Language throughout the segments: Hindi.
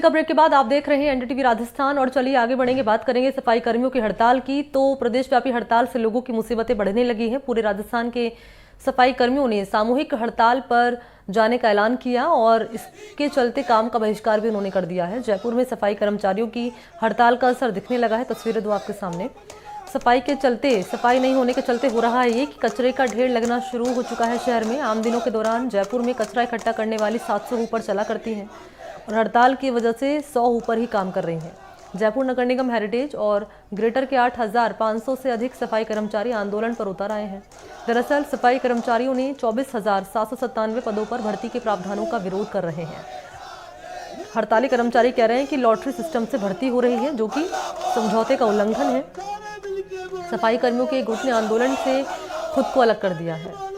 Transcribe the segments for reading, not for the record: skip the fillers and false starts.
खबर के बाद आप देख रहे हैं एनडीटीवी राजस्थान और चलिए आगे बढ़ेंगे, बात करेंगे सफाई कर्मियों की हड़ताल की। तो प्रदेशव्यापी हड़ताल से लोगों की मुसीबतें बढ़ने लगी हैं। पूरे राजस्थान के सफाई कर्मियों ने सामूहिक हड़ताल पर जाने का ऐलान किया और इसके चलते काम का बहिष्कार भी उन्होंने कर दिया है। जयपुर में सफाई कर्मचारियों की हड़ताल का असर दिखने लगा है। तस्वीरें दो आपके सामने। सफाई के चलते, सफाई नहीं होने के चलते हो रहा है ये कि कचरे का ढेर लगना शुरू हो चुका है शहर में। आम दिनों के दौरान जयपुर में कचरा इकट्ठा करने वाली 700 ऊपर चला करती हैं और हड़ताल की वजह से 100 ऊपर ही काम कर रही हैं। जयपुर नगर निगम हेरिटेज और ग्रेटर के 8,500 से अधिक सफाई कर्मचारी आंदोलन पर उतर आए हैं। दरअसल सफाई कर्मचारियों ने 24,797 पदों पर भर्ती के प्रावधानों का विरोध कर रहे हैं। हड़ताली कर्मचारी कह रहे हैं कि लॉटरी सिस्टम से भर्ती हो रही है, जो कि समझौते का उल्लंघन है। सफाई कर्मियों के एक गुट ने आंदोलन से खुद को अलग कर दिया है।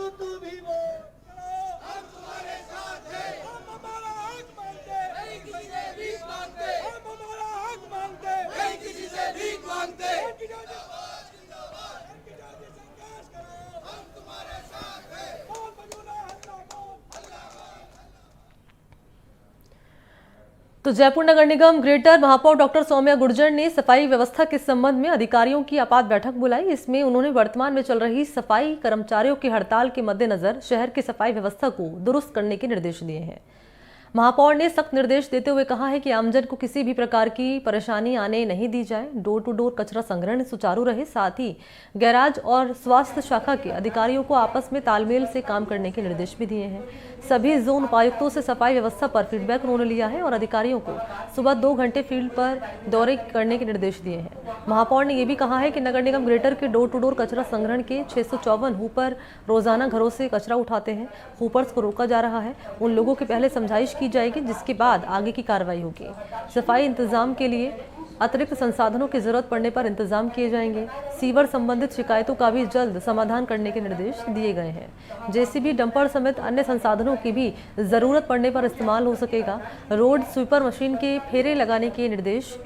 तो जयपुर नगर निगम ग्रेटर महापौर डॉक्टर सौम्या गुर्जर ने सफाई व्यवस्था के संबंध में अधिकारियों की आपात बैठक बुलाई। इसमें उन्होंने वर्तमान में चल रही सफाई कर्मचारियों की हड़ताल के मद्देनजर शहर की सफाई व्यवस्था को दुरुस्त करने के निर्देश दिए हैं। महापौर ने सख्त निर्देश देते हुए कहा है कि आमजन को किसी भी प्रकार की परेशानी आने नहीं दी जाए। डोर टू डोर कचरा संग्रहण सुचारू रहे। साथ ही गैराज और स्वास्थ्य शाखा के अधिकारियों को आपस में तालमेल से काम करने के निर्देश भी दिए हैं। सभी जोन उपायुक्तों से सफाई व्यवस्था पर फीडबैक उन्होंने लिया है और अधिकारियों को सुबह 2 घंटे फील्ड पर दौरे करने के निर्देश दिए हैं। महापौर ने यह भी कहा है कि नगर निगम ग्रेटर के डोर टू डोर कचरा संग्रहण के 654 हूपर रोजाना घरों से कचरा उठाते हैं। हूपर्स को रोका जा रहा है। उन लोगों की पहले समझाइश की जाएगी, जिसके बाद आगे की कार्रवाई होगी। सफाई इंतजाम के लिए अतिरिक्त संसाधनों की जरूरत पड़ने पर इंतजाम किए जाएंगे। सीवर संबंधित शिकायतों का भी जल्द समाधान करने के निर्देश दिए गए हैं। जेसीबी, डंपर समेत अन्य संसाधनों की भी जरूरत पड़ने पर इस्तेमाल हो सकेगा। रोड स्वीपर मशीन के फेरे लगाने के निर्देश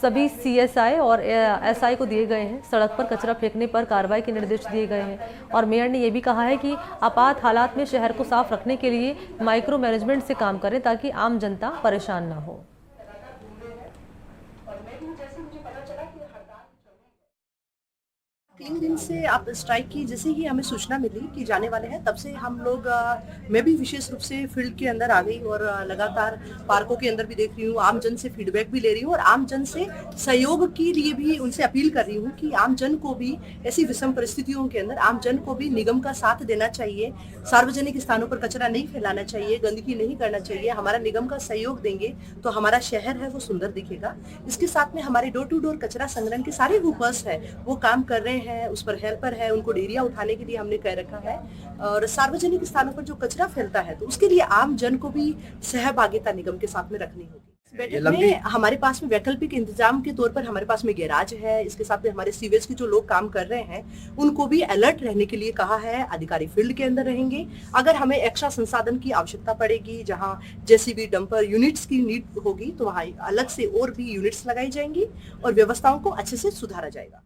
सभी सीएसआई और एसआई को दिए गए हैं। सड़क पर कचरा फेंकने पर कार्रवाई के निर्देश दिए गए हैं और मेयर ने यह भी कहा है कि आपात हालात में शहर को साफ रखने के लिए माइक्रो मैनेजमेंट से काम करें ताकि आम जनता परेशान न हो। 3 दिन से आप स्ट्राइक की, जैसे ही हमें सूचना मिली कि जाने वाले हैं, तब से हम लोग मैं भी विशेष रूप से फील्ड के अंदर आ गई और लगातार पार्कों के अंदर भी देख रही हूँ। आम जन से फीडबैक भी ले रही हूँ और आम जन से सहयोग के लिए भी उनसे अपील कर रही हूँ कि आम जन को भी ऐसी विषम परिस्थितियों के अंदर आम जन को भी निगम का साथ देना चाहिए। सार्वजनिक स्थानों पर कचरा नहीं फैलाना चाहिए, गंदगी नहीं करना चाहिए। हमारा निगम का सहयोग देंगे तो हमारा शहर है वो सुंदर दिखेगा। इसके साथ में हमारे डोर टू डोर कचरा संग्रहण के सारे हूपर्स है वो काम कर रहे हैं, उस पर हेल्पर है, उनको डेरिया उठाने के लिए हमने कह रखा है। और सार्वजनिक स्थानों पर जो कचरा फैलता है तो उसके लिए आम जन को भी सहभागिता निगम के साथ में रखनी होगी। बैठक में हमारे पास में वैकल्पिक इंतजाम के तौर पर हमारे पास में गैराज है। इसके साथ में हमारे सीवेज के जो लोग काम कर रहे हैं उनको भी अलर्ट रहने के लिए कहा है। अधिकारी फील्ड के अंदर रहेंगे। अगर हमें एक्स्ट्रा संसाधन की आवश्यकता पड़ेगी, जहां जेसीबी, डंपर यूनिट्स की नीड होगी, तो वहां अलग से और भी यूनिट्स लगाई जाएंगी और व्यवस्थाओं को अच्छे से सुधारा जाएगा।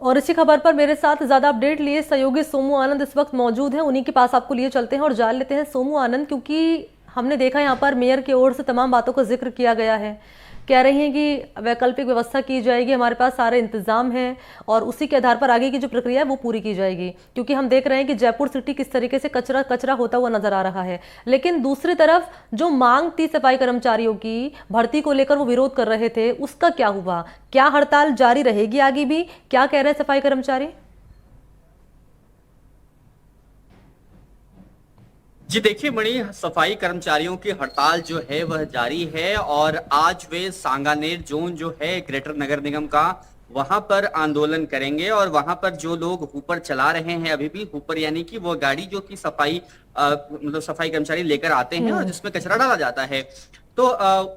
और इसी खबर पर मेरे साथ ज्यादा अपडेट लिए सहयोगी सोमू आनंद इस वक्त मौजूद हैं। उन्हीं के पास आपको लिए चलते हैं और जान लेते हैं सोमू आनंद, क्योंकि हमने देखा यहाँ पर मेयर की ओर से तमाम बातों का जिक्र किया गया है। कह रही हैं कि वैकल्पिक व्यवस्था की जाएगी, हमारे पास सारे इंतजाम हैं और उसी के आधार पर आगे की जो प्रक्रिया है वो पूरी की जाएगी, क्योंकि हम देख रहे हैं कि जयपुर सिटी किस तरीके से कचरा कचरा होता हुआ नजर आ रहा है। लेकिन दूसरी तरफ जो मांग थी सफाई कर्मचारियों की भर्ती को लेकर, वो विरोध कर रहे थे, उसका क्या हुआ? क्या हड़ताल जारी रहेगी आगे भी? क्या कह रहे हैं सफाई कर्मचारी? जी देखिए मणि, सफाई कर्मचारियों की हड़ताल जो है वह जारी है और आज वे सांगानेर जोन जो है ग्रेटर नगर निगम का, वहां पर आंदोलन करेंगे और वहां पर जो लोग हूपर चला रहे हैं, अभी भी हूपर यानी कि वो गाड़ी जो कि सफाई मतलब सफाई कर्मचारी लेकर आते हैं और जिसमें कचरा डाला जाता है, तो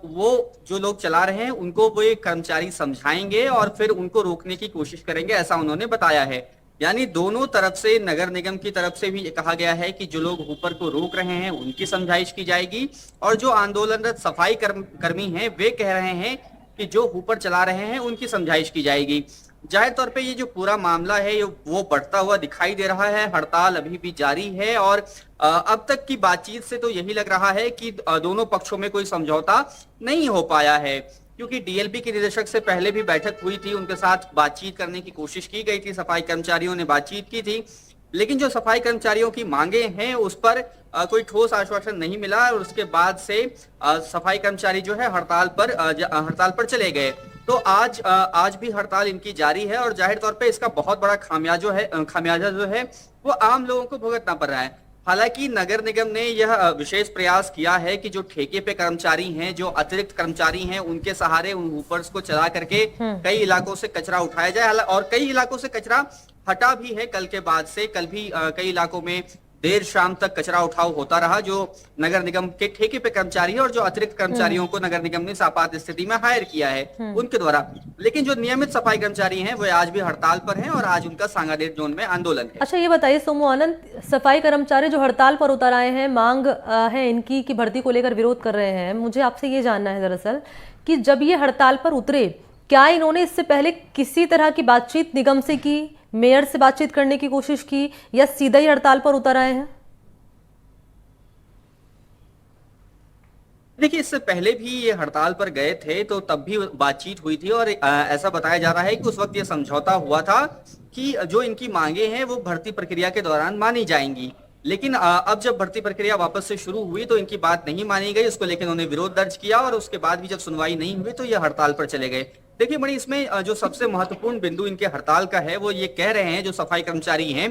वो जो लोग चला रहे हैं उनको वो कर्मचारी समझाएंगे और फिर उनको रोकने की कोशिश करेंगे, ऐसा उन्होंने बताया है। यानी दोनों तरफ से, नगर निगम की तरफ से भी कहा गया है कि जो लोग हूपर को रोक रहे हैं उनकी समझाइश की जाएगी और जो आंदोलनरत सफाई कर्मी हैं वे कह रहे हैं कि जो हूपर चला रहे हैं उनकी समझाइश की जाएगी। जाहिर तौर पे ये जो पूरा मामला है वो बढ़ता हुआ दिखाई दे रहा है। हड़ताल अभी भी जारी है और अब तक की बातचीत से तो यही लग रहा है कि दोनों पक्षों में कोई समझौता नहीं हो पाया है, क्योंकि डीएलपी के निदेशक से पहले भी बैठक हुई थी, उनके साथ बातचीत करने की कोशिश की गई थी, सफाई कर्मचारियों ने बातचीत की थी, लेकिन जो सफाई कर्मचारियों की मांगे हैं उस पर कोई ठोस आश्वासन नहीं मिला और उसके बाद से सफाई कर्मचारी जो है हड़ताल पर चले गए। तो आज भी हड़ताल इनकी जारी है और जाहिर तौर पे इसका बहुत बड़ा खामियाजा जो है वो आम लोगों को भुगतना पड़ रहा है। हालांकि नगर निगम ने यह विशेष प्रयास किया है कि जो ठेके पे कर्मचारी हैं, जो अतिरिक्त कर्मचारी हैं, उनके सहारे उन हुपर्स को चला करके कई इलाकों से कचरा उठाया जाए और कई इलाकों से कचरा हटा भी है। कल के बाद से कल भी कई इलाकों में देर शाम तक कचरा उठाव होता रहा, जो नगर निगम के ठेके पे कर्मचारी है और जो अतिरिक्त कर्मचारियों को नगर निगम ने आपात स्थिति में हायर किया है उनके द्वारा। लेकिन जो नियमित सफाई कर्मचारी हैं वो आज भी हड़ताल पर हैं और आज उनका सांगानेर जोन में आंदोलन है। अच्छा, ये बताइए सोमू आनंद, सफाई कर्मचारी जो हड़ताल पर उतर आए हैं, मांग है इनकी कि भर्ती को लेकर विरोध कर रहे हैं, मुझे आपसे ये जानना है दरअसल कि जब ये हड़ताल पर उतरे, क्या इन्होंने इससे पहले किसी तरह की बातचीत निगम से की, मेयर से बातचीत करने की कोशिश की, या सीधा ही हड़ताल पर उतर आए हैं? देखिए, इससे पहले भी ये हड़ताल पर गए थे तो तब भी बातचीत हुई थी और ऐसा बताया जा रहा है कि उस वक्त ये समझौता हुआ था कि जो इनकी मांगे हैं वो भर्ती प्रक्रिया के दौरान मानी जाएंगी। लेकिन अब जब भर्ती प्रक्रिया वापस से शुरू हुई तो इनकी बात नहीं मानी गई, उसको लेकर उन्होंने विरोध दर्ज किया और उसके बाद भी जब सुनवाई नहीं हुई तो ये हड़ताल पर चले गए। देखिए मणि, इसमें जो सबसे महत्वपूर्ण बिंदु इनके हड़ताल का है वो ये कह रहे हैं जो सफाई कर्मचारी हैं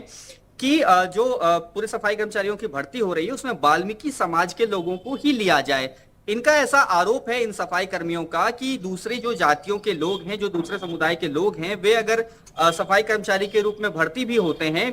कि जो पूरे सफाई कर्मचारियों की भर्ती हो रही है उसमें वाल्मीकि समाज के लोगों को ही लिया जाए। इनका ऐसा आरोप है इन सफाई कर्मियों का कि दूसरी जो जातियों के लोग हैं, जो दूसरे समुदाय के लोग हैं, वे अगर सफाई कर्मचारी के रूप में भर्ती भी होते हैं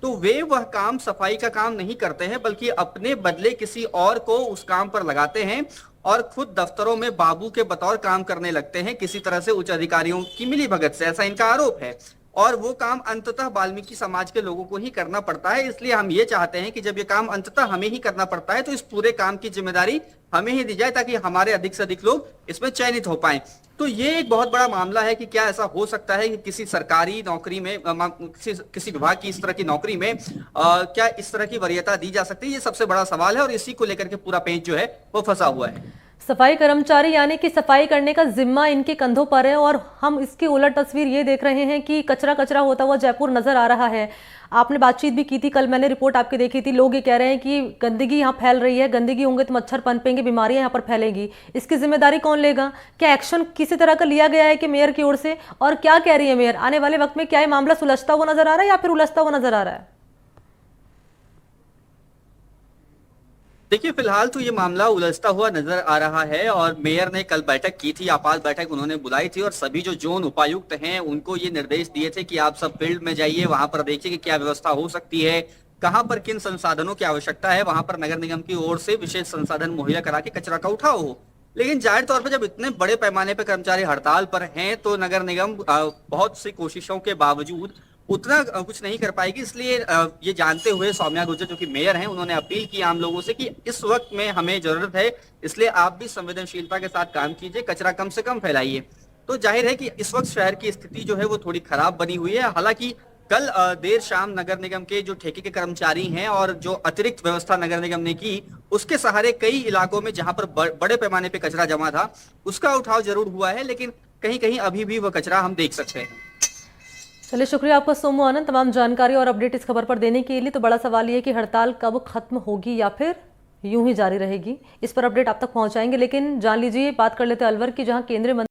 तो वे वह काम, सफाई का काम नहीं करते हैं, बल्कि अपने बदले किसी और को उस काम पर लगाते हैं और खुद दफ्तरों में बाबू के बतौर काम करने लगते हैं, किसी तरह से उच्च अधिकारियों की मिलीभगत से, ऐसा इनका आरोप है। और वो काम अंततः वाल्मीकि समाज के लोगों को ही करना पड़ता है। इसलिए हम ये चाहते हैं कि जब ये काम अंततः हमें ही करना पड़ता है तो इस पूरे काम की जिम्मेदारी हमें ही दी जाए, ताकि हमारे अधिक से अधिक लोग इसमें चयनित हो पाएं। तो ये एक बहुत बड़ा मामला है कि क्या ऐसा हो सकता है कि किसी सरकारी नौकरी में, किसी विभाग की इस तरह की नौकरी में क्या इस तरह की वरीयता दी जा सकती है? ये सबसे बड़ा सवाल है और इसी को लेकर के पूरा पेंच जो है वो फंसा हुआ है। सफाई कर्मचारी यानी कि सफाई करने का जिम्मा इनके कंधों पर है और हम इसकी उलट तस्वीर ये देख रहे हैं कि कचरा कचरा होता हुआ जयपुर नजर आ रहा है। आपने बातचीत भी की थी, कल मैंने रिपोर्ट आपकी देखी थी, लोग ये कह रहे हैं कि गंदगी यहाँ फैल रही है, गंदगी होंगे तो मच्छर पनपेंगे, बीमारियां यहाँ पर फैलेंगी। इसकी जिम्मेदारी कौन लेगा? क्या एक्शन किसी तरह का लिया गया है कि मेयर की ओर से? और क्या कह रही है मेयर, आने वाले वक्त में क्या ये मामला सुलझता हुआ नजर आ रहा है या फिर उलझता हुआ नजर आ रहा है? देखिए, फिलहाल तो ये मामला उलझता हुआ नजर आ रहा है और मेयर ने कल बैठक की थी, आपात बैठक उन्होंने बुलाई थी और सभी जो जोन उपायुक्त हैं उनको ये निर्देश दिए थे कि आप सब फील्ड में जाइए, वहां पर देखिए कि क्या व्यवस्था हो सकती है, कहां पर किन संसाधनों की आवश्यकता है, वहां पर नगर निगम की ओर से विशेष संसाधन मुहैया करा के कचरा का उठाव हो। लेकिन जाहिर तौर पर जब इतने बड़े पैमाने पर कर्मचारी हड़ताल पर हैं तो नगर निगम बहुत सी कोशिशों के बावजूद उतना कुछ नहीं कर पाएगी। इसलिए ये जानते हुए सौम्या गुर्जर जो कि मेयर हैं, उन्होंने अपील की आम लोगों से कि इस वक्त में हमें जरूरत है, इसलिए आप भी संवेदनशीलता के साथ काम कीजिए, कचरा कम से कम फैलाइए। तो जाहिर है कि इस वक्त शहर की स्थिति जो है वो थोड़ी खराब बनी हुई है। हालांकि कल देर शाम नगर निगम के जो ठेके के कर्मचारी हैं और जो अतिरिक्त व्यवस्था नगर निगम ने की, उसके सहारे कई इलाकों में जहां पर बड़े पैमाने पे कचरा जमा था उसका उठाव जरूर हुआ है, लेकिन कहीं कहीं अभी भी वह कचरा हम देख सकते हैं। चलिए, शुक्रिया आपका सोमू आनंद तमाम जानकारी और अपडेट इस खबर पर देने के लिए। तो बड़ा सवाल ये कि हड़ताल कब खत्म होगी या फिर यूं ही जारी रहेगी, इस पर अपडेट आप तक पहुंचाएंगे। लेकिन जान लीजिए, बात कर लेते हैं अलवर की, जहां केंद्रीय